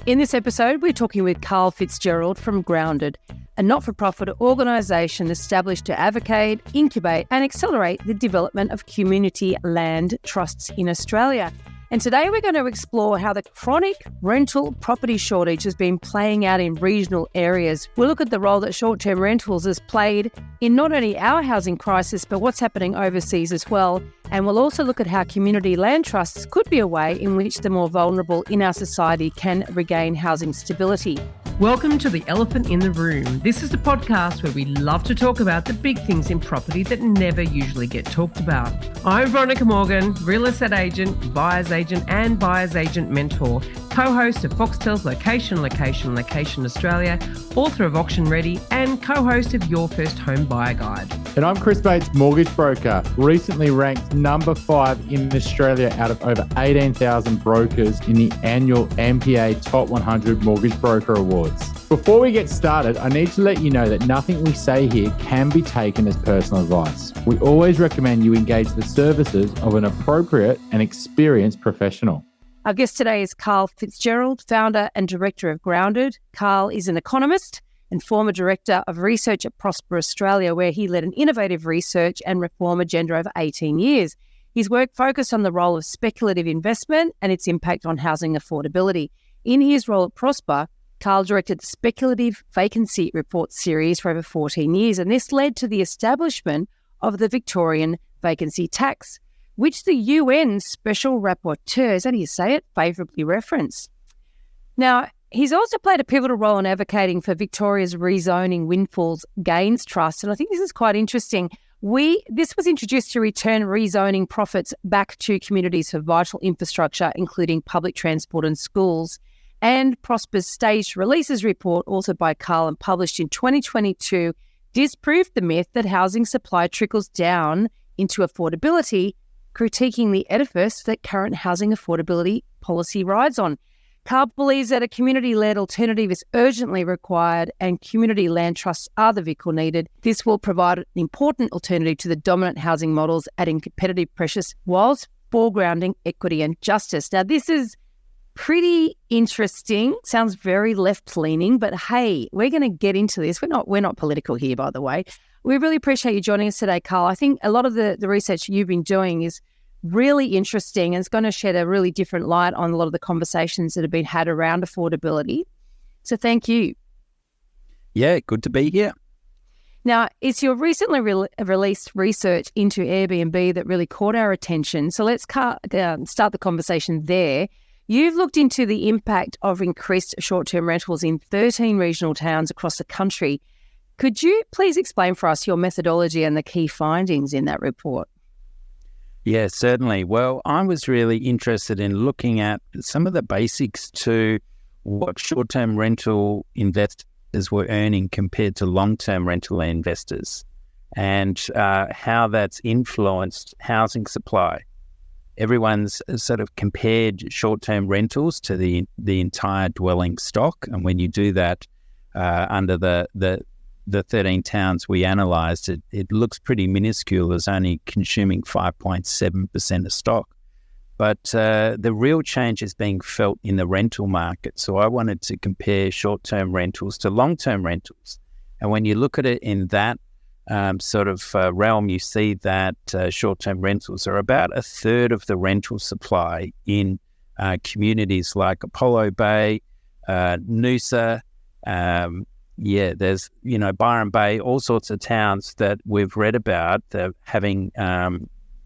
In this episode, we're talking with Karl Fitzgerald from Grounded, a not-for-profit organisation established to advocate, incubate and accelerate the development of community land trusts in Australia. And today we're going to explore how the chronic rental property shortage has been playing out in regional areas. We'll look at the role that short-term rentals has played in not only our housing crisis, but what's happening overseas as well. And we'll also look at how community land trusts could be a way in which the more vulnerable in our society can regain housing stability. Welcome to The Elephant in the Room. This is the podcast where we love to talk about the big things in property that never usually get talked about. I'm Veronica Morgan, real estate agent, buyer's agent and buyer's agent mentor, co-host of Foxtel's Location Australia, author of Auction Ready and co-host of Your First Home Buyer Guide. And I'm Chris Bates, mortgage broker, recently ranked number 5 in Australia out of over 18,000 brokers in the annual MPA Top 100 Mortgage Broker Awards. Before we get started, I need to let you know that nothing we say here can be taken as personal advice. We always recommend you engage the services of an appropriate and experienced professional. Our guest today is Karl Fitzgerald, founder and director of Grounded. Karl is an economist and former director of research at Prosper Australia, where he led an innovative research and reform agenda over 18 years. His work focused on the role of speculative investment and its impact on housing affordability. In his role at Prosper, Karl directed the Speculative Vacancy Report series for over 14 years, and this led to the establishment of the Victorian Vacancy Tax, which the UN Special Rapporteurs, how do you say it, favourably reference. Now, he's also played a pivotal role in advocating for Victoria's rezoning Windfalls Gains Trust, and I think this is quite interesting. This was introduced to return rezoning profits back to communities for vital infrastructure, including public transport and schools. And Prosper's Staged Releases report, also by Karl and published in 2022, disproved the myth that housing supply trickles down into affordability, critiquing the edifice that current housing affordability policy rides on. Karl believes that a community-led alternative is urgently required and community land trusts are the vehicle needed. This will provide an important alternative to the dominant housing models, adding competitive pressures whilst foregrounding equity and justice. Now, this is pretty interesting. Sounds very left-leaning, but hey, we're going to get into this. We're not political here, by the way. We really appreciate you joining us today, Karl. I think a lot of the research you've been doing is really interesting and it's going to shed a really different light on a lot of the conversations that have been had around affordability. So thank you. Yeah, good to be here. Now, it's your recently released research into Airbnb that really caught our attention. So let's start the conversation there. You've looked into the impact of increased short-term rentals in 13 regional towns across the country. Could you please explain for us your methodology and the key findings in that report? Yeah, certainly. Well, I was really interested in looking at some of the basics to what short-term rental investors were earning compared to long-term rental investors and how that's influenced housing supply. Everyone's sort of compared short-term rentals to the entire dwelling stock. And when you do that under the 13 towns we analysed, it looks pretty minuscule as only consuming 5.7% of stock. But the real change is being felt in the rental market. So I wanted to compare short-term rentals to long-term rentals. And when you look at it in that realm, you see that short-term rentals are about a third of the rental supply in communities like Apollo Bay, Noosa, there's, Byron Bay, all sorts of towns that we've read about that having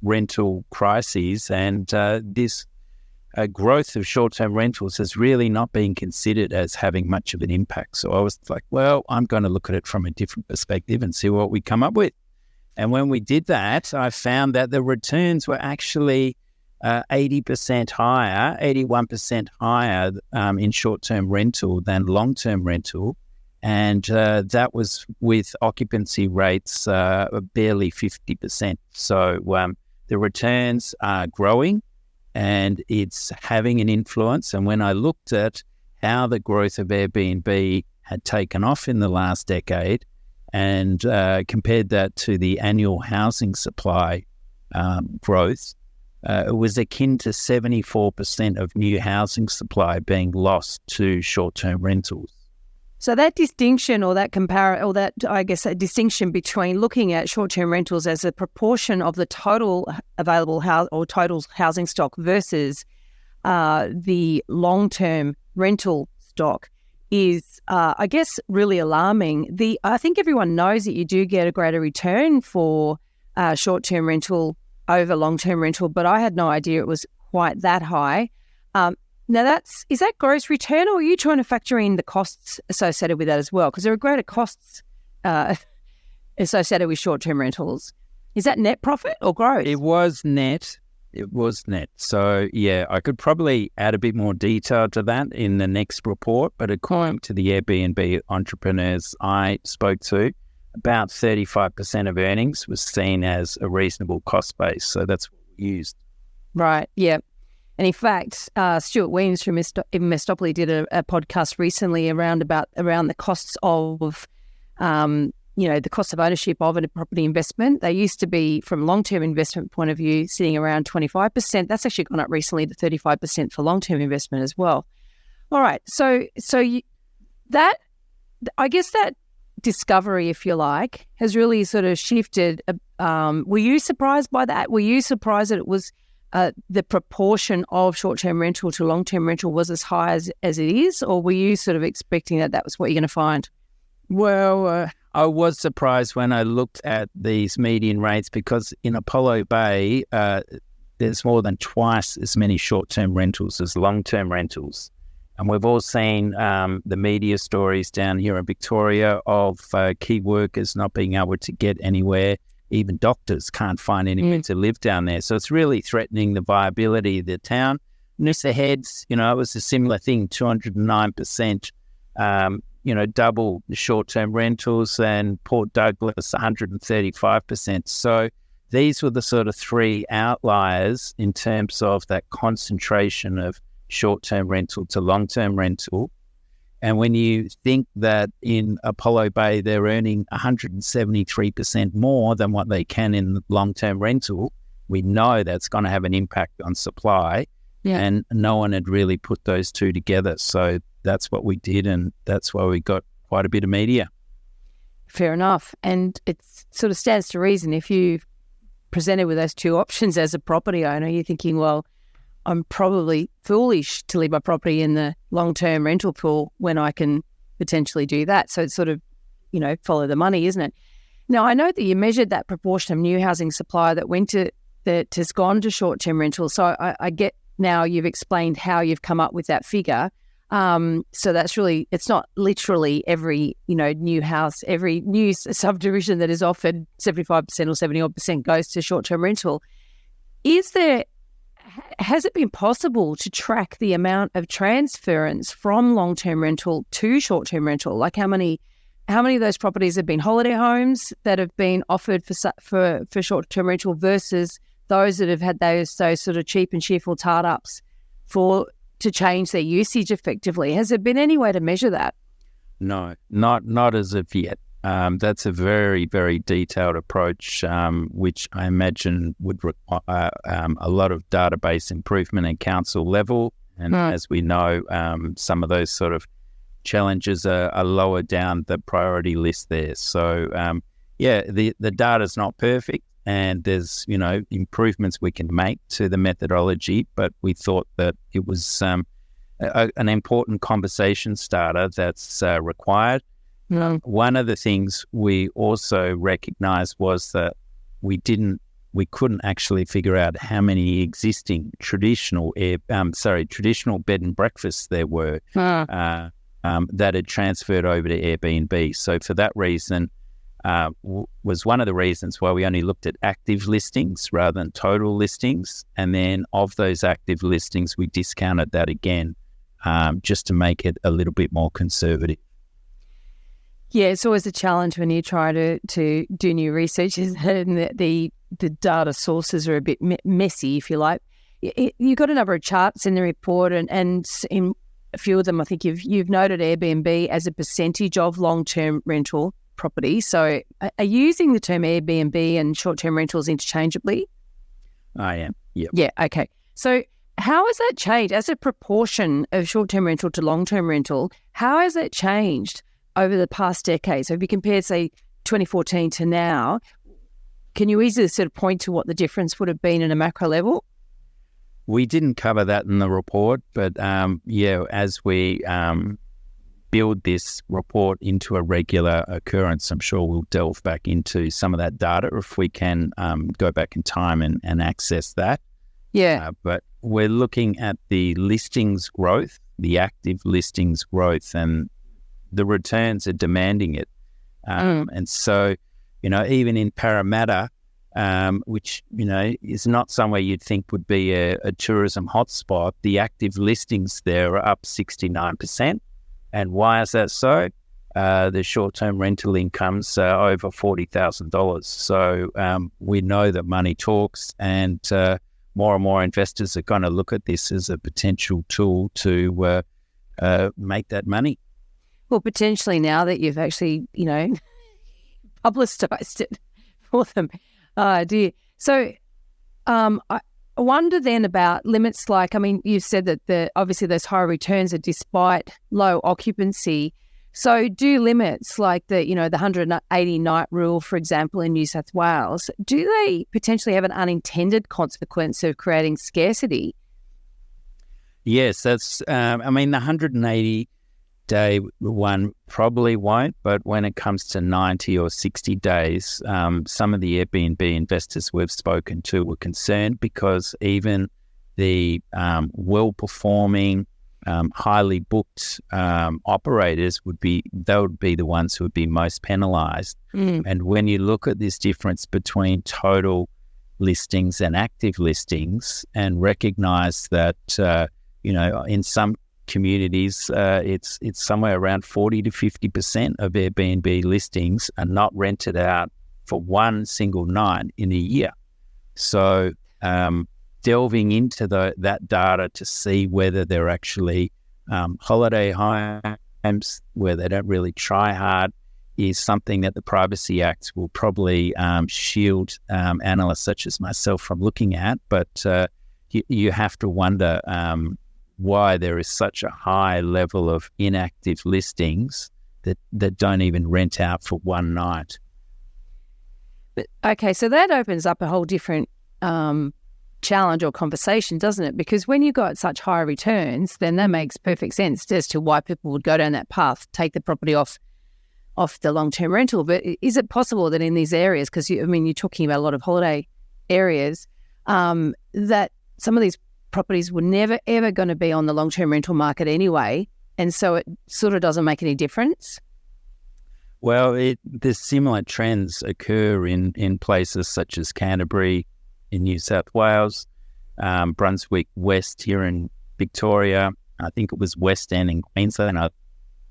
rental crises, and this growth of short-term rentals has really not been considered as having much of an impact. So I was like, well, I'm going to look at it from a different perspective and see what we come up with. And when we did that, I found that the returns were actually 80% higher, 81% higher in short-term rental than long-term rental. And that was with occupancy rates barely 50%. So the returns are growing and it's having an influence. And when I looked at how the growth of Airbnb had taken off in the last decade and compared that to the annual housing supply growth, it was akin to 74% of new housing supply being lost to short-term rentals. So that distinction or that that distinction between looking at short-term rentals as a proportion of the total available total housing stock versus the long-term rental stock is, I guess, really alarming. I think everyone knows that you do get a greater return for short-term rental over long-term rental, but I had no idea it was quite that high. Now, is that gross return, or are you trying to factor in the costs associated with that as well? Because there are greater costs associated with short-term rentals. Is that net profit or gross? It was net. So, yeah, I could probably add a bit more detail to that in the next report, but according to the Airbnb entrepreneurs I spoke to, about 35% of earnings was seen as a reasonable cost base. So that's what we used. Right, yeah. And in fact, Stuart Weems from Investopoly did a podcast recently around the costs of, the cost of ownership of a property investment. They used to be, from long-term investment point of view, sitting around 25%. That's actually gone up recently to 35% for long-term investment as well. All right, so that, I guess that discovery, if you like, has really sort of shifted. Were you surprised by that? Were you surprised that it was the proportion of short-term rental to long-term rental was as high as it is, or were you sort of expecting that was what you're going to find? Well, I was surprised when I looked at these median rates, because in Apollo Bay, there's more than twice as many short-term rentals as long-term rentals. And we've all seen the media stories down here in Victoria of key workers not being able to get anywhere. Even doctors can't find anywhere to live down there. So it's really threatening the viability of the town. Noosa Heads, it was a similar thing, 209%, double the short-term rentals, and Port Douglas, 135%. So these were the sort of three outliers in terms of that concentration of short-term rental to long-term rental. And when you think that in Apollo Bay, they're earning 173% more than what they can in long-term rental, we know that's going to have an impact on supply. Yeah. And no one had really put those two together. So that's what we did, and that's why we got quite a bit of media. Fair enough. And it sort of stands to reason, if you presented with those two options as a property owner, you're thinking, well, I'm probably foolish to leave my property in the long-term rental pool when I can potentially do that. So it's sort of, follow the money, isn't it? Now, I know that you measured that proportion of new housing supply that has gone to short-term rental. So I get now you've explained how you've come up with that figure. So that's really, it's not literally every, new house, every new subdivision that is offered 75% or 70% goes to short-term rental. Has it been possible to track the amount of transference from long-term rental to short-term rental? Like how many of those properties have been holiday homes that have been offered for short-term rental versus those that have had those sort of cheap and cheerful start-ups to change their usage effectively? Has there been any way to measure that? No, not as of yet. That's a very, very detailed approach, which I imagine would require a lot of database improvement at council level. And as we know, some of those sort of challenges are lower down the priority list there. So, the data's not perfect, and there's, improvements we can make to the methodology, but we thought that it was an important conversation starter that's required. One of the things we also recognized was that we couldn't actually figure out how many existing traditional bed and breakfasts there were that had transferred over to Airbnb. So for that reason, was one of the reasons why we only looked at active listings rather than total listings. And then of those active listings, we discounted that again, just to make it a little bit more conservative. Yeah, it's always a challenge when you try to do new research, and the data sources are a bit messy, if you like. You've got a number of charts in the report, and in a few of them, I think you've noted Airbnb as a percentage of long-term rental property. So are you using the term Airbnb and short-term rentals interchangeably? I am. Yep. Yeah, okay. So how has that changed as a proportion of short-term rental to long-term rental? How has that changed over the past decade? So if you compare, say, 2014 to now, can you easily sort of point to what the difference would have been in a macro level? We didn't cover that in the report, but as we build this report into a regular occurrence, I'm sure we'll delve back into some of that data if we can go back in time and access that. Yeah. But we're looking at the listings growth, the active listings growth, and the returns are demanding it. And so, even in Parramatta, which, is not somewhere you'd think would be a tourism hotspot, the active listings there are up 69%. And why is that so? The short-term rental income's over $40,000. So we know that money talks, and more and more investors are going to look at this as a potential tool to make that money. Well, potentially now that you've actually, publicised it for them. Oh, dear. So I wonder then about limits like, you said that obviously those higher returns are despite low occupancy. So do limits like the 180 night rule, for example, in New South Wales, do they potentially have an unintended consequence of creating scarcity? Yes, that's, the 180 day one probably won't, but when it comes to 90 or 60 days, some of the Airbnb investors we've spoken to were concerned because even the well-performing, highly booked operators would be the ones who would be most penalised. And when you look at this difference between total listings and active listings and recognise that, in some communities, it's somewhere around 40 to 50% of Airbnb listings are not rented out for one single night in a year. So delving into that data to see whether they're actually holiday homes where they don't really try hard is something that the Privacy Act will probably shield analysts such as myself from looking at. But you have to wonder why there is such a high level of inactive listings that don't even rent out for one night. But, okay, so that opens up a whole different challenge or conversation, doesn't it? Because when you've got such high returns, then that makes perfect sense as to why people would go down that path, take the property off the long-term rental. But is it possible that in these areas, because you're talking about a lot of holiday areas, that some of these properties were never, ever going to be on the long-term rental market anyway, and so it sort of doesn't make any difference? Well, there's similar trends occur in places such as Canterbury in New South Wales, Brunswick West here in Victoria. I think it was West End in Queensland I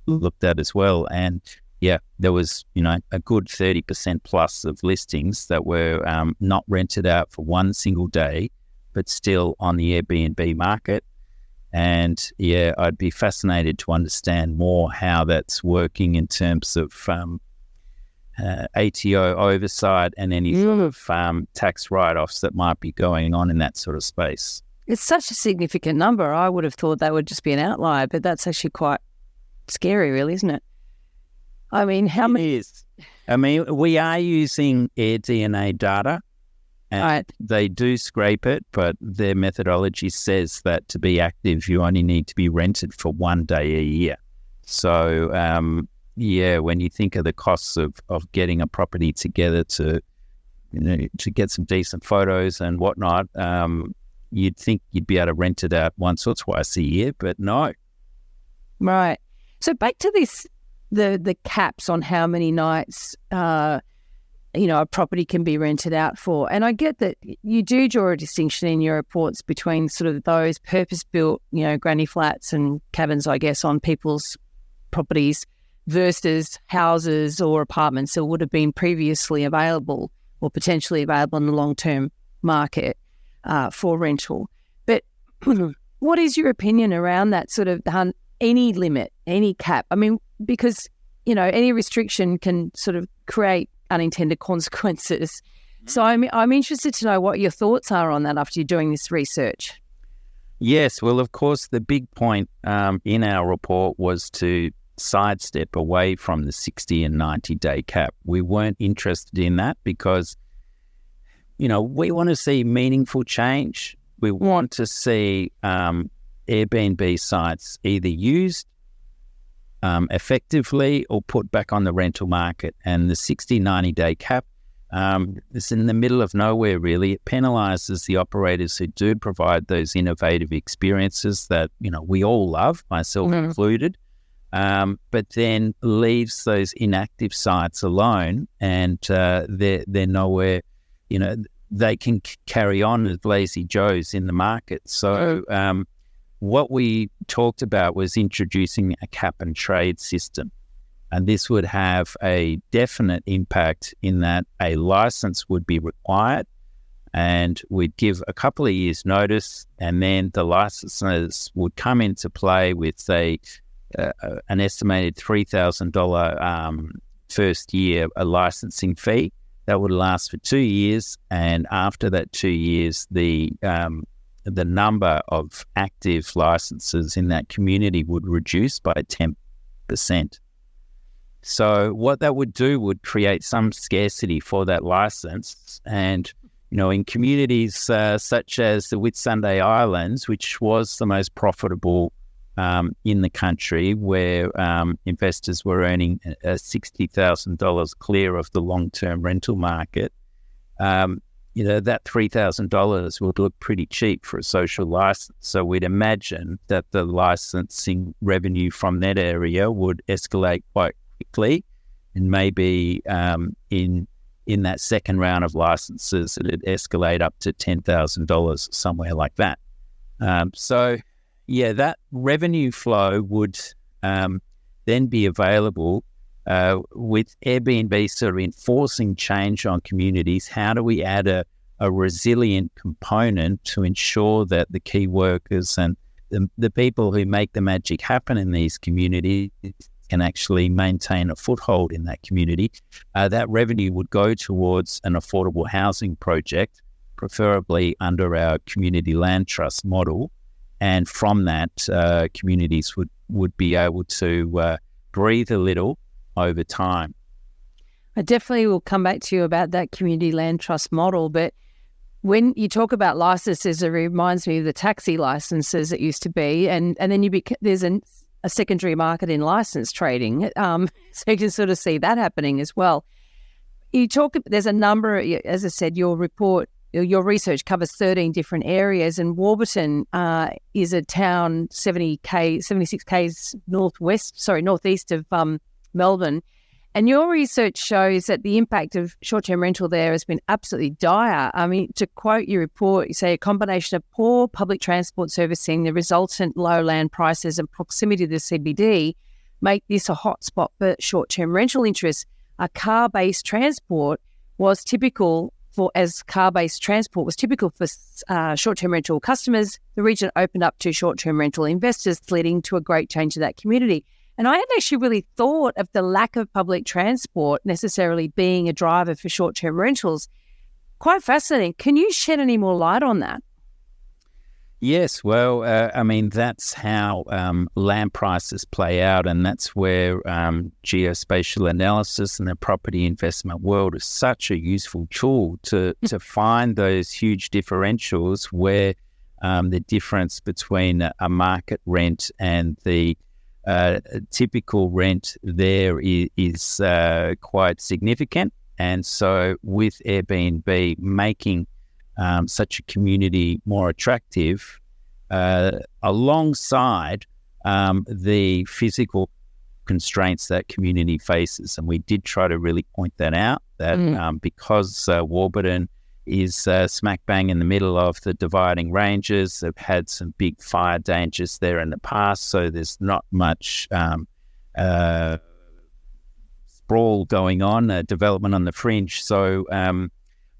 looked at as well. And yeah, there was, a good 30% plus of listings that were not rented out for one single day, but still on the Airbnb market. And yeah, I'd be fascinated to understand more how that's working in terms of ATO oversight and any sort of tax write-offs that might be going on in that sort of space. It's such a significant number. I would have thought that would just be an outlier, but that's actually quite scary, really, isn't it? How many? It is. We are using AirDNA data. And they do scrape it, but their methodology says that to be active, you only need to be rented for one day a year. So, when you think of the costs of getting a property together to get some decent photos and whatnot, you'd think you'd be able to rent it out once or twice a year, but no. Right. So back to this, the caps on how many nights a property can be rented out for. And I get that you do draw a distinction in your reports between sort of those purpose-built, granny flats and cabins, I guess, on people's properties versus houses or apartments that would have been previously available or potentially available in the long-term market for rental. But what is your opinion around that sort of any limit, any cap? Because, any restriction can sort of create unintended consequences. So I'm interested to know what your thoughts are on that after you're doing this research. Yes, well, of course, the big point in our report was to sidestep away from the 60 and 90-day cap. We weren't interested in that because, we want to see meaningful change. We want to see Airbnb sites either used effectively or put back on the rental market. And the 60, 90-day cap is in the middle of nowhere, really. It penalises the operators who do provide those innovative experiences that, we all love, myself included, but then leaves those inactive sites alone, and they're nowhere, they can carry on as lazy Joes in the market. So what we talked about was introducing a cap and trade system. And this would have a definite impact in that a license would be required, and we'd give a couple of years' notice, and then the licenses would come into play with an estimated $3,000 first year a licensing fee that would last for 2 years, and after that 2 years, the number of active licenses in that community would reduce by 10%. So what that would do would create some scarcity for that license. And, in communities such as the Whitsunday Islands, which was the most profitable in the country, where investors were earning $60,000 clear of the long-term rental market, that $3,000 would look pretty cheap for a social license. So we'd imagine that the licensing revenue from that area would escalate quite quickly, and maybe in that second round of licenses, it'd escalate up to $10,000, somewhere like that. That revenue flow would then be available with Airbnb sort of enforcing change on communities. How do we add a resilient component to ensure that the key workers and the people who make the magic happen in these communities can actually maintain a foothold in that community? That revenue would go towards an affordable housing project, preferably under our community land trust model. And from that, communities would be able to breathe a little over time. I definitely will come back to you about that community land trust model. But when you talk about licenses, it reminds me of the taxi licenses it used to be. And then there's a secondary market in license trading. So you can sort of see that happening as well. There's a number, as I said, your research covers 13 different areas, and Warburton is a town 76 k's northeast of Melbourne. And your research shows that the impact of short-term rental there has been absolutely dire. I mean, to quote your report, you say a combination of poor public transport servicing, the resultant low land prices and proximity to the CBD make this a hotspot for short-term rental interests. Car-based transport was typical for short-term rental customers. The region opened up to short-term rental investors, leading to a great change in that community. And I hadn't actually really thought of the lack of public transport necessarily being a driver for short-term rentals. Quite fascinating. Can you shed any more light on that? Yes, well, that's how land prices play out, and that's where geospatial analysis and the property investment world is such a useful tool to find those huge differentials where the difference between a market rent and the typical rent there is quite significant. And so with Airbnb making such a community more attractive, alongside the physical constraints that community faces. And we did try to really point that out, that because Warburton is smack bang in the middle of the dividing ranges, they've had some big fire dangers there in the past, so there's not much sprawl going on, development on the fringe. So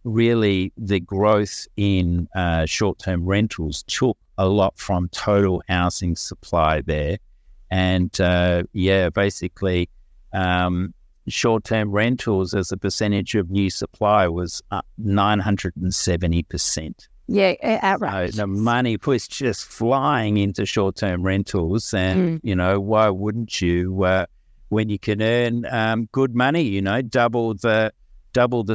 really the growth in short-term rentals took a lot from total housing supply there. And basically short-term rentals as a percentage of new supply was up 970%. Yeah, outright. So the money was just flying into short-term rentals, and why wouldn't you? When you can earn good money, double the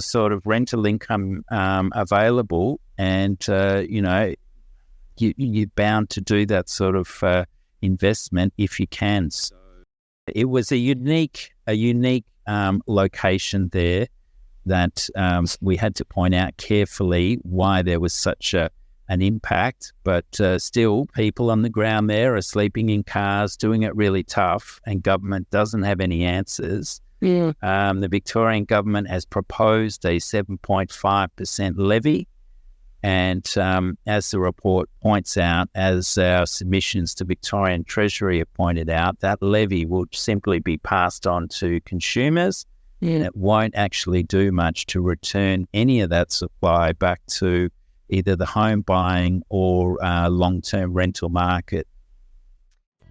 sort of rental income available, and you're bound to do that sort of investment if you can. So it was a unique location there that we had to point out carefully why there was such an impact. But still, people on the ground there are sleeping in cars, doing it really tough, and government doesn't have any answers. Yeah. The Victorian government has proposed a 7.5% levy. And as the report points out, as our submissions to Victorian Treasury have pointed out, that levy will simply be passed on to consumers. And it won't actually do much to return any of that supply back to either the home buying or long-term rental market.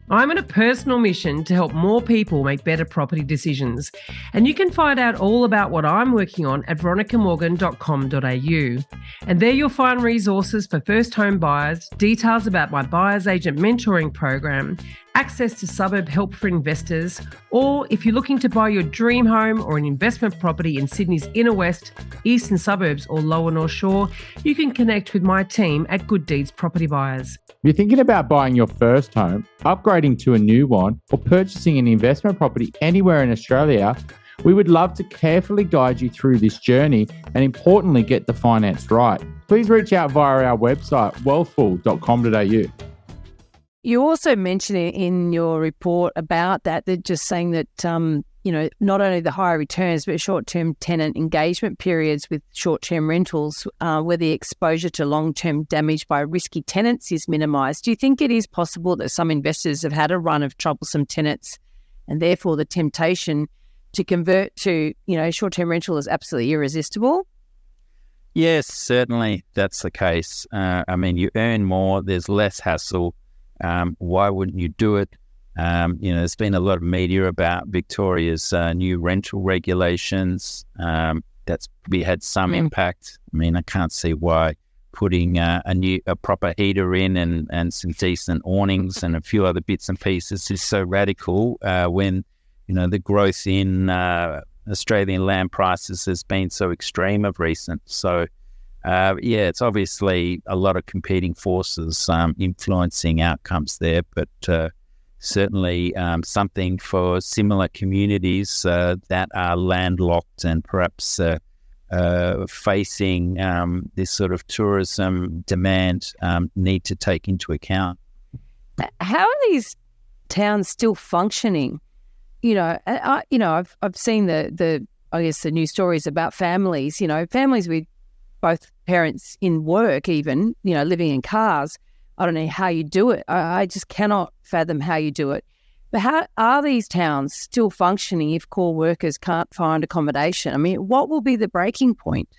I'm on a personal mission to help more people make better property decisions. And you can find out all about what I'm working on at veronicamorgan.com.au. And there you'll find resources for first home buyers, details about my buyer's agent mentoring program, access to suburb help for investors, or if you're looking to buy your dream home or an investment property in Sydney's inner west, eastern suburbs or lower North Shore, you can connect with my team at Good Deeds Property Buyers. If you're thinking about buying your first home, upgrading to a new one, or purchasing an investment property anywhere in Australia, we would love to carefully guide you through this journey and importantly get the finance right. Please reach out via our website, wealthful.com.au. You also mentioned in your report about that just saying that, not only the higher returns, but short-term tenant engagement periods with short-term rentals, where the exposure to long-term damage by risky tenants is minimised. Do you think it is possible that some investors have had a run of troublesome tenants and therefore the temptation to convert to, short-term rental is absolutely irresistible? Yes, certainly that's the case. You earn more, there's less hassle. Why wouldn't you do it? There's been a lot of media about Victoria's new rental regulations. That's probably had some impact. I can't see why putting a proper heater in and some decent awnings and a few other bits and pieces is so radical when the growth in Australian land prices has been so extreme of recent. So it's obviously a lot of competing forces influencing outcomes there, but certainly something for similar communities that are landlocked and perhaps facing this sort of tourism demand need to take into account. How are these towns still functioning? I've seen the news stories about families. Families with both parents in work, even living in cars. I don't know how you do it. I just cannot fathom how you do it. But how are these towns still functioning if core workers can't find accommodation? What will be the breaking point?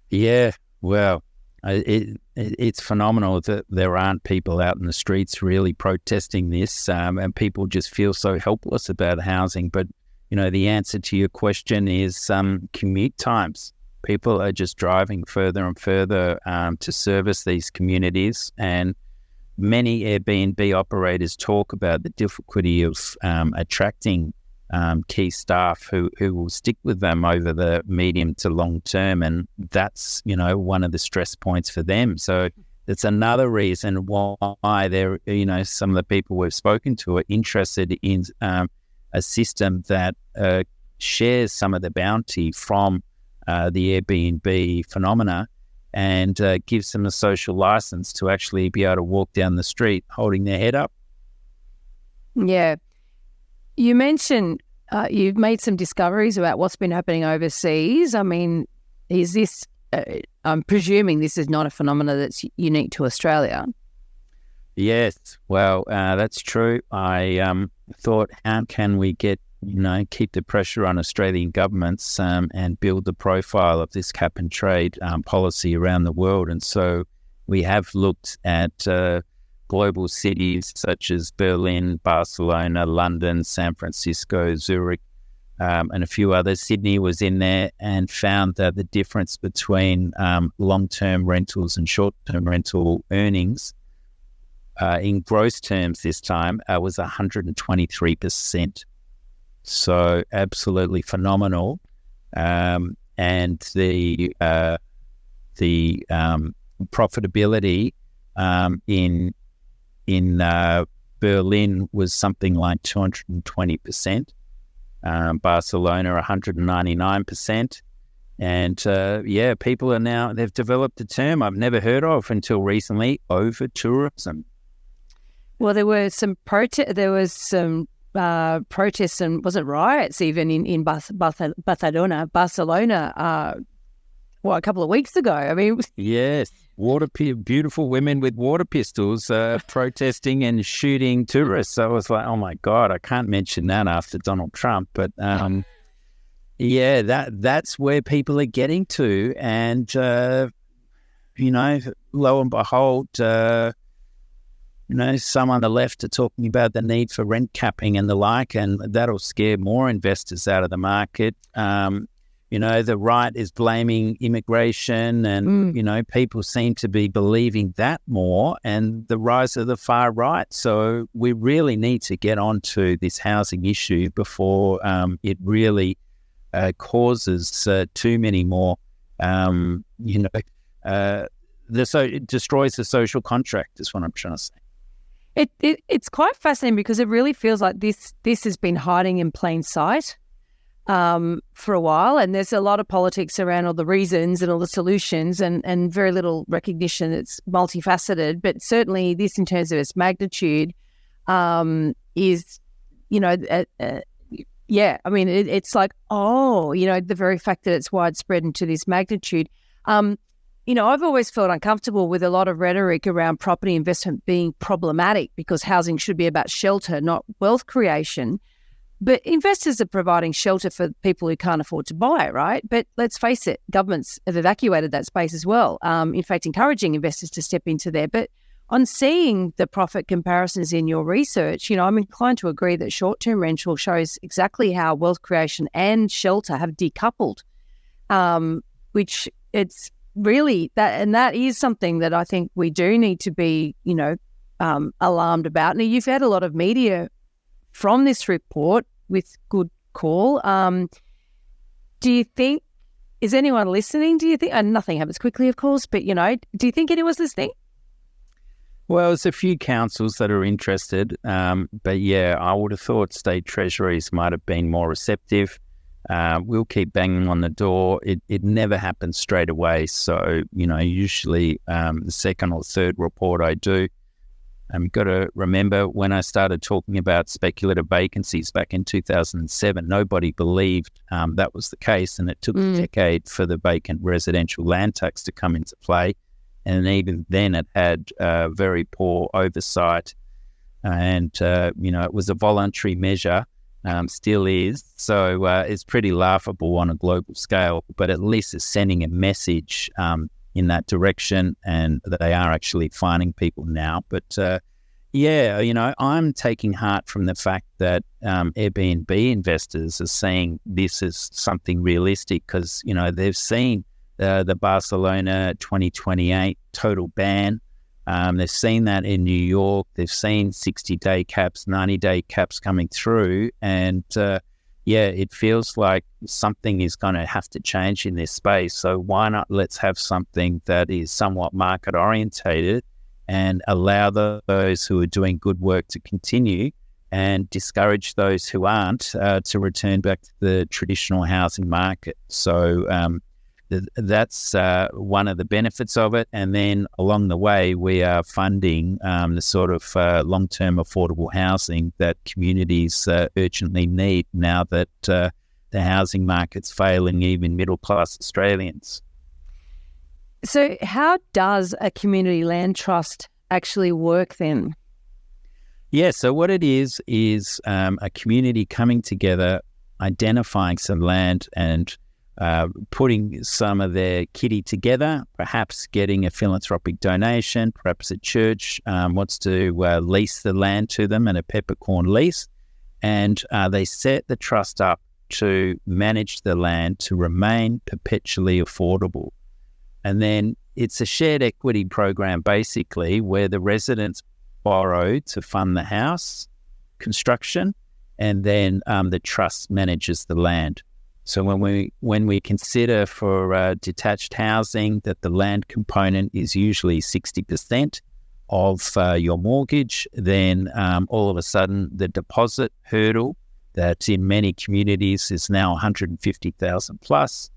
Yeah, well, it's phenomenal that there aren't people out in the streets really protesting this, and people just feel so helpless about housing. But, the answer to your question is commute times. People are just driving further and further to service these communities, and many Airbnb operators talk about the difficulty of attracting key staff who will stick with them over the medium to long term, and that's one of the stress points for them. So that's another reason why they're some of the people we've spoken to are interested in a system that shares some of the bounty from the Airbnb phenomena and gives them a social license to actually be able to walk down the street holding their head up. Yeah. You mentioned you've made some discoveries about what's been happening overseas. Is this, I'm presuming this is not a phenomena that's unique to Australia. Yes, well, that's true. I thought, how can we keep the pressure on Australian governments and build the profile of this cap and trade policy around the world? And so we have looked at global cities such as Berlin, Barcelona, London, San Francisco, Zurich, and a few others. Sydney was in there, and found that the difference between long-term rentals and short-term rental earnings in gross terms this time was 123%. So absolutely phenomenal. And the profitability in Berlin was something like 220%. Barcelona 199%. And people are now, they've developed a term I've never heard of until recently: over tourism. Well, there were some protests and was it riots even in Barcelona, a couple of weeks ago. I mean, yes, beautiful women with water pistols protesting and shooting tourists. So I was like, oh my God, I can't mention that after Donald Trump. But that's where people are getting to. And, lo and behold, some on the left are talking about the need for rent capping and the like, and that'll scare more investors out of the market. The right is blaming immigration, and, people seem to be believing that more, and the rise of the far right. So we really need to get onto this housing issue before it really causes too many more, it destroys the social contract is what I'm trying to say. It's quite fascinating because it really feels like this has been hiding in plain sight for a while, and there's a lot of politics around all the reasons and all the solutions, and very little recognition. It's multifaceted, but certainly this, in terms of its magnitude, is, it's like, the very fact that it's widespread into this magnitude. I've always felt uncomfortable with a lot of rhetoric around property investment being problematic because housing should be about shelter, not wealth creation. But investors are providing shelter for people who can't afford to buy, right? But let's face it, governments have evacuated that space as well, in fact, encouraging investors to step into there. But on seeing the profit comparisons in your research, I'm inclined to agree that short-term rental shows exactly how wealth creation and shelter have decoupled, which it's really that, and that is something that I think we do need to be, alarmed about. Now, you've had a lot of media from this report with good call. Do you think, is anyone listening? Do you think, and nothing happens quickly, of course, but, do you think anyone's listening? Well, there's a few councils that are interested, but I would have thought state treasuries might have been more receptive. We'll keep banging on the door. It never happens straight away. So, usually the second or third report I do, I've got to remember when I started talking about speculative vacancies back in 2007, nobody believed that was the case. And it took a decade for the vacant residential land tax to come into play. And even then it had very poor oversight. And, it was a voluntary measure. Still is. So it's pretty laughable on a global scale, but at least it's sending a message in that direction, and that they are actually finding people now. But I'm taking heart from the fact that Airbnb investors are seeing this as something realistic, because, they've seen the Barcelona 2028 total ban. They've seen that in New York. They've seen 60-day caps, 90-day caps coming through. And, it feels like something is going to have to change in this space. So why not let's have something that is somewhat market-orientated and allow those who are doing good work to continue, and discourage those who aren't to return back to the traditional housing market. So that's one of the benefits of it. And then along the way, we are funding the sort of long-term affordable housing that communities urgently need now that the housing market's failing even middle-class Australians. So how does a community land trust actually work then? Yeah, so what it is a community coming together, identifying some land and putting some of their kitty together, perhaps getting a philanthropic donation, perhaps a church wants to lease the land to them in a peppercorn lease, and they set the trust up to manage the land to remain perpetually affordable. And then it's a shared equity program, basically, where the residents borrow to fund the house construction, and then the trust manages the land. So when we consider for detached housing that the land component is usually 60% of your mortgage, then all of a sudden the deposit hurdle that in many communities is now 150,000 plus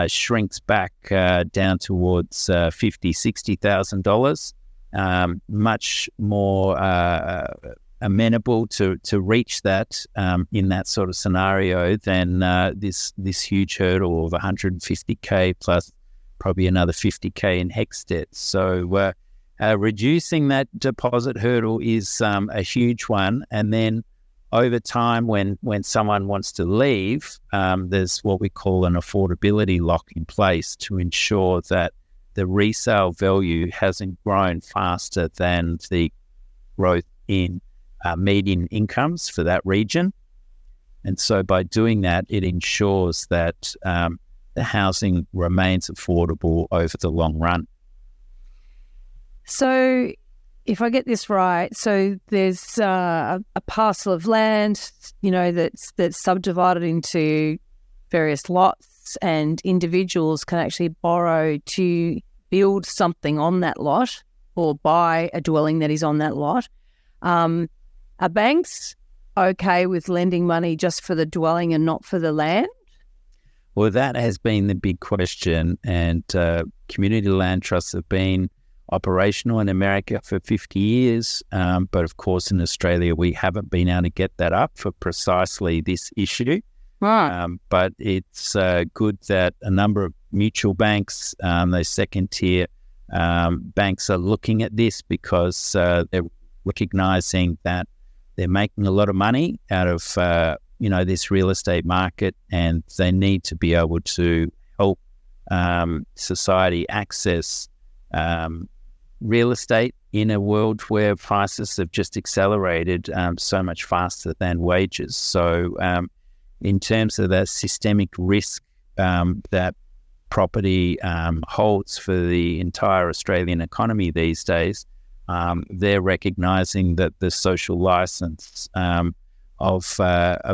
shrinks back down towards $50,000, $60,000, much more amenable to reach that in that sort of scenario than this huge hurdle of 150K plus probably another 50K in HECS debt. So reducing that deposit hurdle is a huge one. And then over time, when someone wants to leave, there's what we call an affordability lock in place to ensure that the resale value hasn't grown faster than the growth in median incomes for that region. And so by doing that, it ensures that the housing remains affordable over the long run. So if I get this right, so there's a parcel of land, that's subdivided into various lots, and individuals can actually borrow to build something on that lot or buy a dwelling that is on that lot. Are banks okay with lending money just for the dwelling and not for the land? Well, that has been the big question, and community land trusts have been operational in America for 50 years, but of course in Australia we haven't been able to get that up for precisely this issue. Right. But it's good that a number of mutual banks, those second tier banks, are looking at this because they're recognising that they're making a lot of money out of this real estate market, and they need to be able to help society access real estate in a world where prices have just accelerated so much faster than wages. So in terms of the systemic risk that property holds for the entire Australian economy these days, they're recognising that the social licence of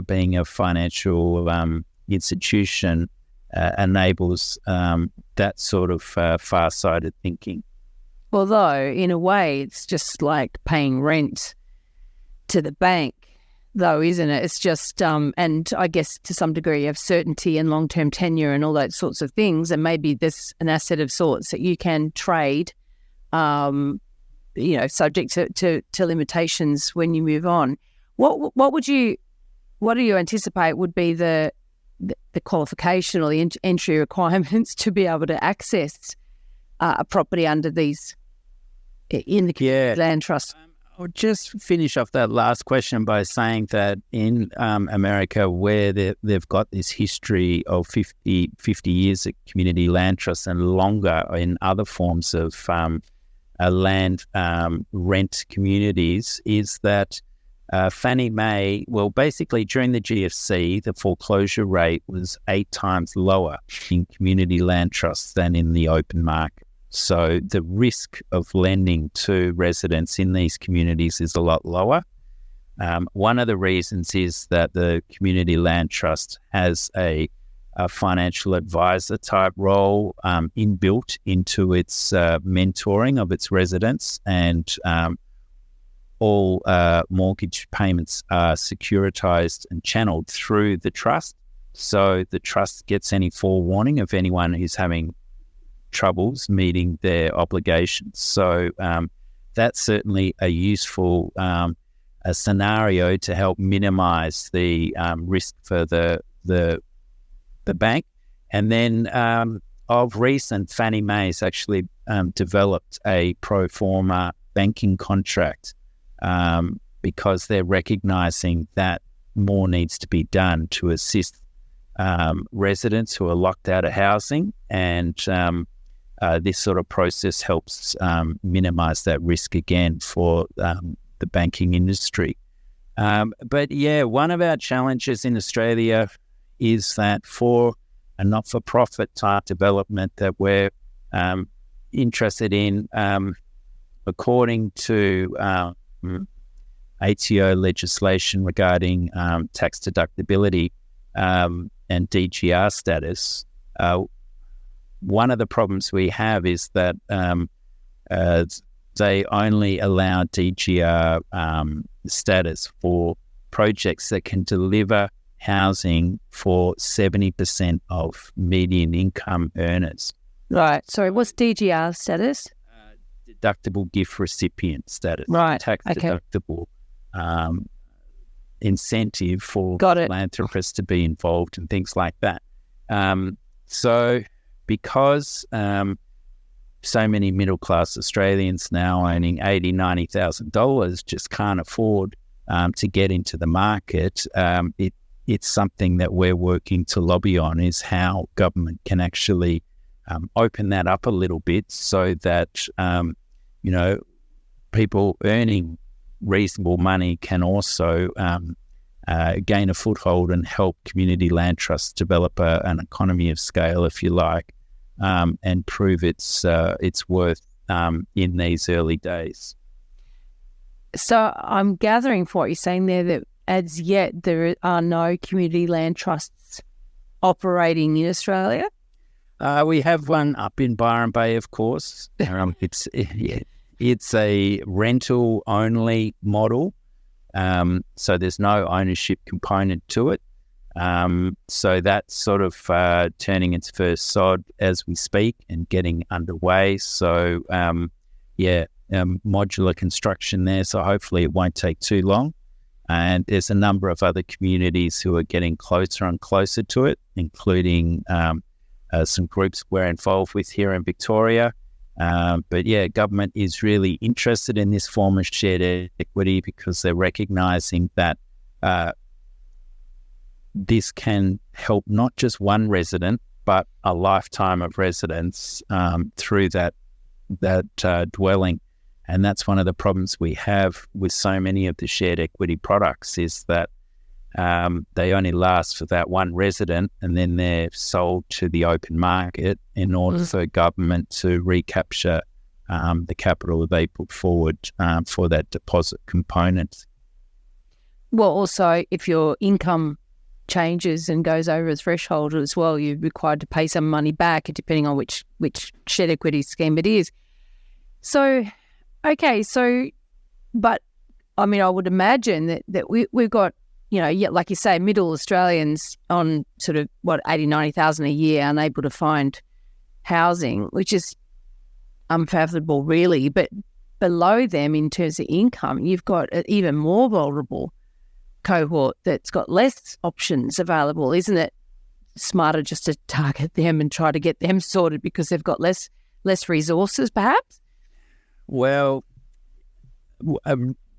being a financial institution enables that sort of far-sighted thinking. Although, in a way, it's just like paying rent to the bank, though, isn't it? It's just, and I guess to some degree you have certainty and long-term tenure and all those sorts of things, and maybe there's an asset of sorts that you can trade, subject to limitations when you move on. What do you anticipate would be the qualification or the entry requirements to be able to access a property under these in the land trust? I'll just finish off that last question by saying that in America, where they've got this history of 50 years of community land trusts and longer in other forms of land rent communities, is that Fannie Mae, well, basically during the GFC, the foreclosure rate was 8 times lower in community land trusts than in the open market. So the risk of lending to residents in these communities is a lot lower. One of the reasons is that the community land trust has a financial advisor type role inbuilt into its mentoring of its residents, and all mortgage payments are securitized and channeled through the trust. So the trust gets any forewarning of anyone who's having troubles meeting their obligations. So that's certainly a useful a scenario to help minimize the risk for the bank. And then of recent, Fannie Mae's actually developed a pro forma banking contract because they're recognizing that more needs to be done to assist residents who are locked out of housing, and this sort of process helps minimize that risk again for the banking industry. But yeah, one of our challenges in Australia is that for a not-for-profit type development that we're interested in, according to ATO legislation regarding tax deductibility and DGR status, one of the problems we have is that they only allow DGR status for projects that can deliver housing for 70% of median income earners. Right. Sorry, what's DGR status? Deductible gift recipient status. Right. Tax Okay. deductible incentive for Got it. philanthropists to be involved and things like that. So because so many middle-class Australians now owning $80,000, $90,000 just can't afford to get into the market, it's something that we're working to lobby on, is how government can actually open that up a little bit so that, people earning reasonable money can also gain a foothold and help community land trusts develop an economy of scale, if you like, and prove its worth in these early days. So I'm gathering from what you're saying there that as yet there are no community land trusts operating in Australia? We have one up in Byron Bay, of course. It's a rental-only model, so there's no ownership component to it. So that's sort of turning its first sod as we speak and getting underway. So, modular construction there, so hopefully it won't take too long. And there's a number of other communities who are getting closer and closer to it, including some groups we're involved with here in Victoria. But government is really interested in this form of shared equity because they're recognising that this can help not just one resident, but a lifetime of residents through that dwelling. And that's one of the problems we have with so many of the shared equity products, is that they only last for that one resident, and then they're sold to the open market in order for government to recapture the capital that they put forward for that deposit component. Well, also, if your income changes and goes over a threshold as well, you're required to pay some money back, depending on which shared equity scheme it is. So, okay, but I mean, I would imagine that we've got, like you say, middle Australians on sort of, 80,000, 90,000 a year, unable to find housing, which is unfathomable, really. But below them, in terms of income, you've got an even more vulnerable cohort that's got less options available. Isn't it smarter just to target them and try to get them sorted because they've got less resources, perhaps? Well,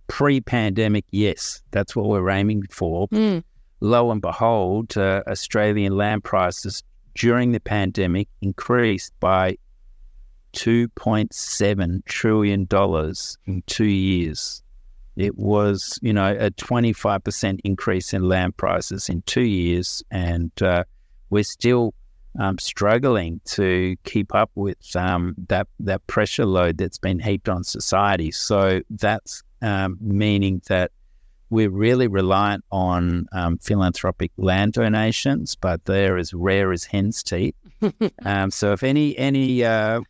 pre-pandemic, yes, that's what we're aiming for. Lo and behold, Australian land prices during the pandemic increased by $2.7 trillion in 2 years. It was, a 25% increase in land prices in 2 years, and we're still struggling to keep up with that pressure load that's been heaped on society. So that's meaning that we're really reliant on philanthropic land donations, but they're as rare as hen's teeth. So if any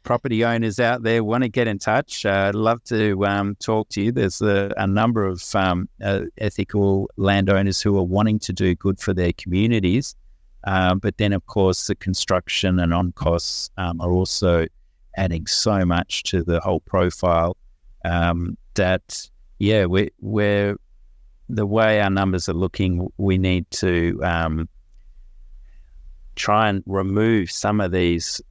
property owners out there want to get in touch, I'd love to talk to you. There's a number of ethical landowners who are wanting to do good for their communities. But then, of course, the construction and on-costs are also adding so much to the whole profile that, we're the way our numbers are looking, we need to try and remove some of these,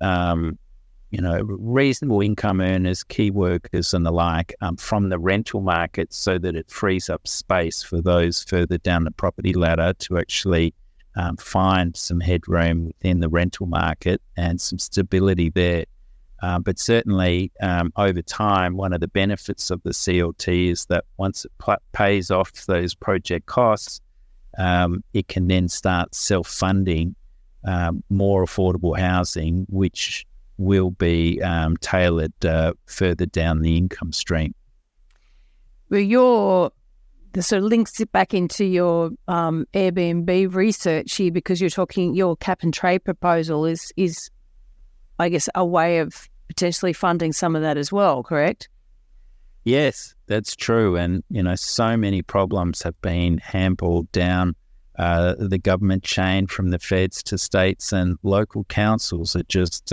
reasonable income earners, key workers and the like from the rental market, so that it frees up space for those further down the property ladder to actually find some headroom within the rental market and some stability there. But certainly over time, one of the benefits of the CLT is that once it pays off those project costs, it can then start self-funding more affordable housing, which will be tailored further down the income stream. Well, the sort of links it back into your Airbnb research here, because you're talking your cap and trade proposal is I guess a way of potentially funding some of that as well, correct? Yes, that's true. And, so many problems have been handballed down the government chain, from the feds to states, and local councils are just,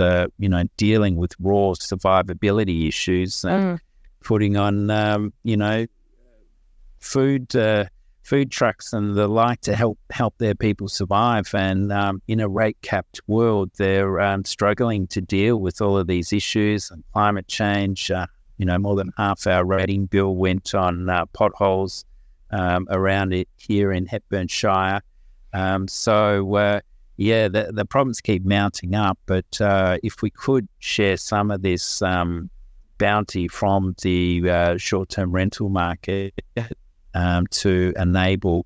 dealing with raw survivability issues and putting on, food trucks and the like to help their people survive. And in a rate-capped world, they're struggling to deal with all of these issues and climate change. More than half our rating bill went on potholes around it here in Hepburnshire. The problems keep mounting up. But if we could share some of this bounty from the short-term rental market to enable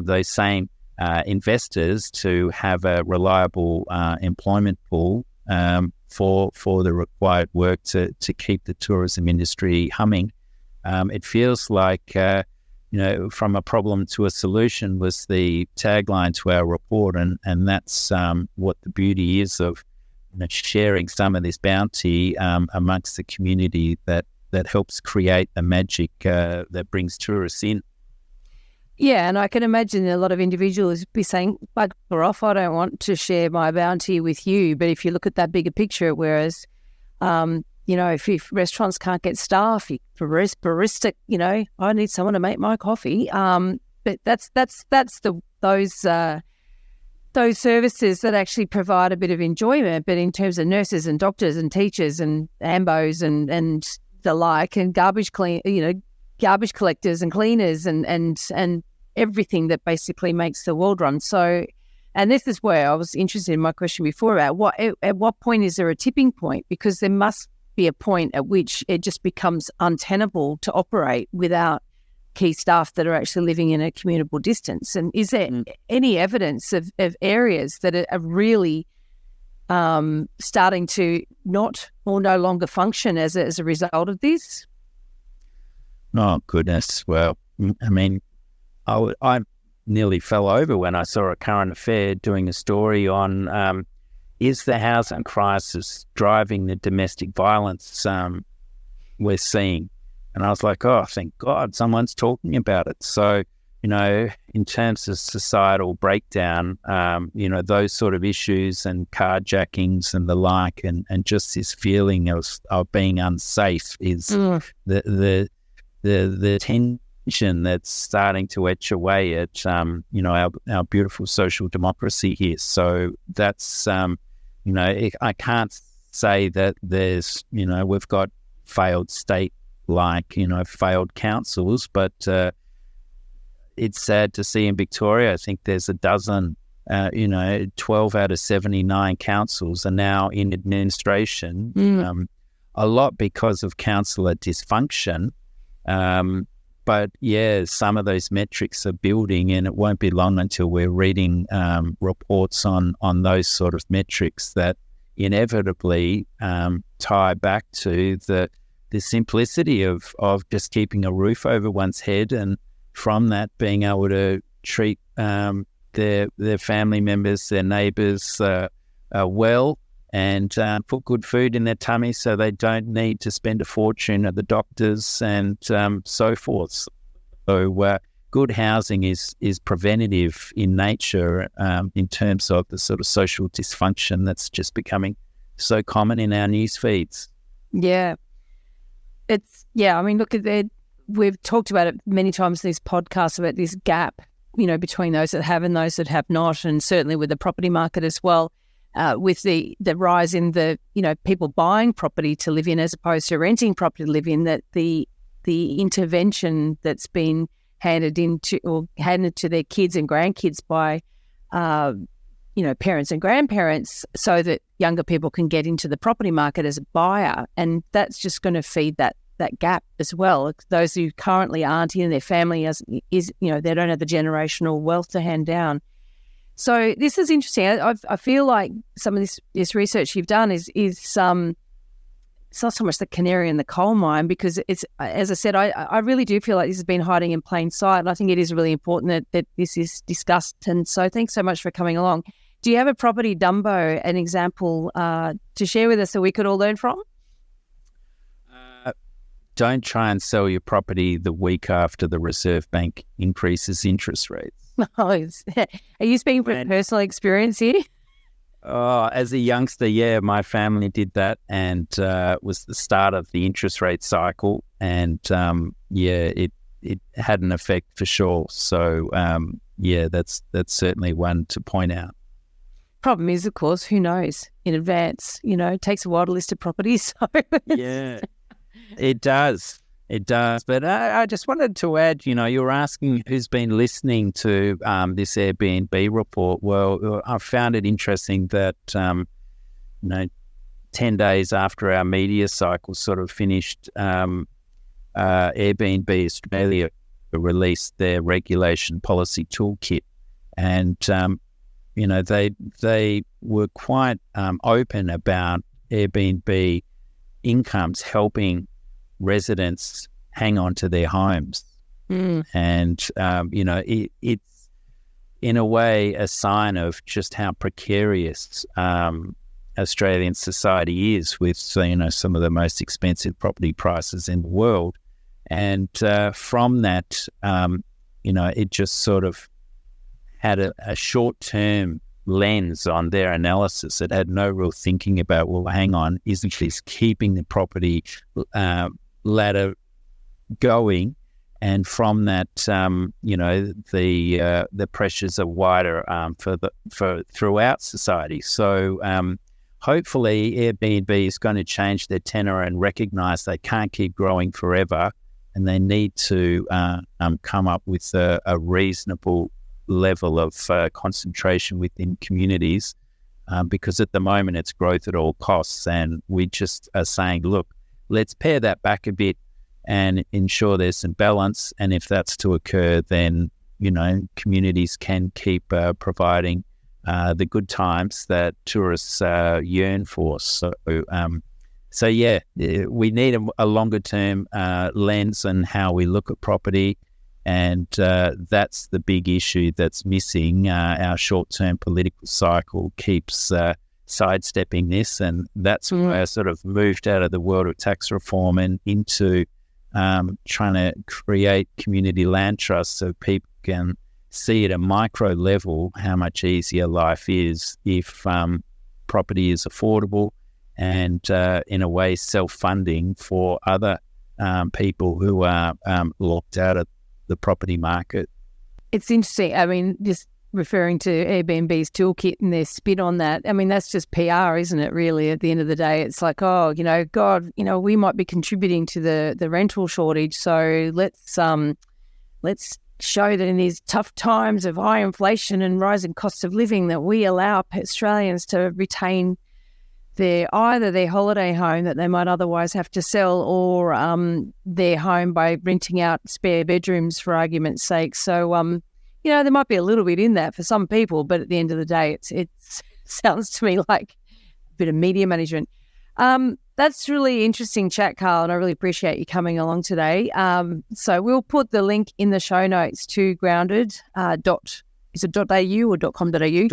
those same investors to have a reliable employment pool for the required work to keep the tourism industry humming. It feels like, from a problem to a solution was the tagline to our report, and that's what the beauty is of sharing some of this bounty amongst the community that helps create the magic that brings tourists in. Yeah, and I can imagine a lot of individuals be saying, bugger off, I don't want to share my bounty with you. But if you look at that bigger picture, whereas, if restaurants can't get staff, barista, I need someone to make my coffee. But that's those services that actually provide a bit of enjoyment. But in terms of nurses and doctors and teachers and ambos and the like, and garbage collectors and cleaners and everything that basically makes the world run. So, and this is where I was interested in my question before about at what point is there a tipping point? Because there must be a point at which it just becomes untenable to operate without key staff that are actually living in a commutable distance. And is there any evidence of areas that are really starting to not or no longer function as a result of this? Oh, goodness. Well, I mean, I nearly fell over when I saw a current affair doing a story on is the housing crisis driving the domestic violence we're seeing? And I was like, oh, thank God someone's talking about it. So, in terms of societal breakdown, those sort of issues and carjackings and the like, and just this feeling of being unsafe is the tension that's starting to etch away at, our beautiful social democracy here. So that's, I can't say that there's, we've got failed state, failed councils, but it's sad to see in Victoria, I think there's a dozen, 12 out of 79 councils are now in administration, a lot because of councillor dysfunction. But yeah, some of those metrics are building, and it won't be long until we're reading reports on those sort of metrics that inevitably tie back to the simplicity of just keeping a roof over one's head, and from that being able to treat their family members, their neighbours well, and put good food in their tummy so they don't need to spend a fortune at the doctors and so forth. So good housing is preventative in nature in terms of the sort of social dysfunction that's just becoming so common in our news feeds. Yeah. I mean, look at that. We've talked about it many times in this podcast about this gap, between those that have and those that have not, and certainly with the property market as well. With the rise in the, people buying property to live in as opposed to renting property to live in, that the intervention that's been handed to their kids and grandkids by, parents and grandparents, so that younger people can get into the property market as a buyer. And that's just going to feed that that gap as well. Those who currently aren't in their family they don't have the generational wealth to hand down. So this is interesting. I feel like some of this research you've done is it's not so much the canary in the coal mine, because it's, as I said, I really do feel like this has been hiding in plain sight, and I think it is really important that this is discussed. And so thanks so much for coming along. Do you have a property dumbo, an example to share with us that we could all learn from? Don't try and sell your property the week after the Reserve Bank increases interest rates. Are you speaking from personal experience here? Oh, as a youngster, yeah, my family did that, and was the start of the interest rate cycle, and it had an effect for sure. So that's certainly one to point out. Problem is, of course, who knows in advance? It takes a while to list a property. So yeah, it does. It does. But I just wanted to add, you were asking who's been listening to this Airbnb report. Well, I found it interesting that, 10 days after our media cycle sort of finished, Airbnb Australia released their regulation policy toolkit. And, they were quite open about Airbnb incomes helping residents hang on to their homes. And it's in a way a sign of just how precarious Australian society is, with some of the most expensive property prices in the world. And from that it just sort of had a short-term lens on their analysis. It had no real thinking about, well, hang on, isn't this keeping the property ladder going? And from that, the pressures are wider for throughout society. So hopefully Airbnb is going to change their tenor and recognise they can't keep growing forever, and they need to come up with a reasonable level of concentration within communities, because at the moment it's growth at all costs, and we just are saying, look, let's pare that back a bit and ensure there's some balance. And if that's to occur, then communities can keep providing the good times that tourists yearn for. So we need a longer term lens on how we look at property. And that's the big issue that's missing. Our short-term political cycle keeps sidestepping this, and that's why I sort of moved out of the world of tax reform and into trying to create community land trusts so people can see at a micro level how much easier life is if property is affordable and in a way self-funding for other people who are locked out of the property market. It's interesting. I mean, just referring to Airbnb's toolkit and their spin on that, I mean, that's just PR, isn't it, really? At the end of the day, it's like, oh, God, we might be contributing to the rental shortage, so let's show that in these tough times of high inflation and rising costs of living that we allow Australians to retain either their holiday home that they might otherwise have to sell, or their home by renting out spare bedrooms, for argument's sake. So, there might be a little bit in that for some people, but at the end of the day, it sounds to me like a bit of media management. That's really interesting chat, Karl, and I really appreciate you coming along today. So we'll put the link in the show notes to grounded. Is it .au or .com.au?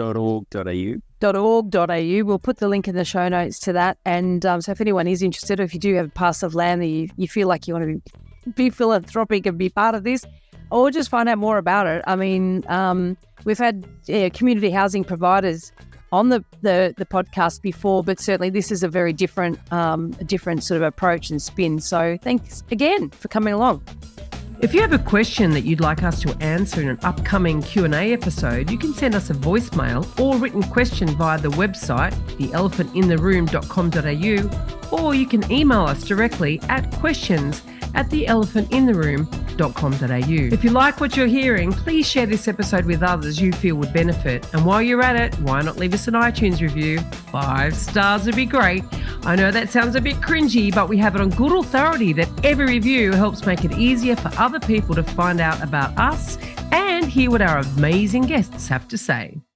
.org.au. We'll put the link in the show notes to that. And so if anyone is interested, or if you do have a parcel of land that you feel like you want to be philanthropic and be part of this, or just find out more about it. I mean, we've had community housing providers on the podcast before, but certainly this is a very different sort of approach and spin. So thanks again for coming along. If you have a question that you'd like us to answer in an upcoming Q&A episode, you can send us a voicemail or written question via the website, theelephantintheroom.com.au, or you can email us directly at questions@theelephantintheroom.com.au. If you like what you're hearing, please share this episode with others you feel would benefit. And while you're at it, why not leave us an iTunes review? 5 stars would be great. I know that sounds a bit cringy, but we have it on good authority that every review helps make it easier for other people to find out about us and hear what our amazing guests have to say.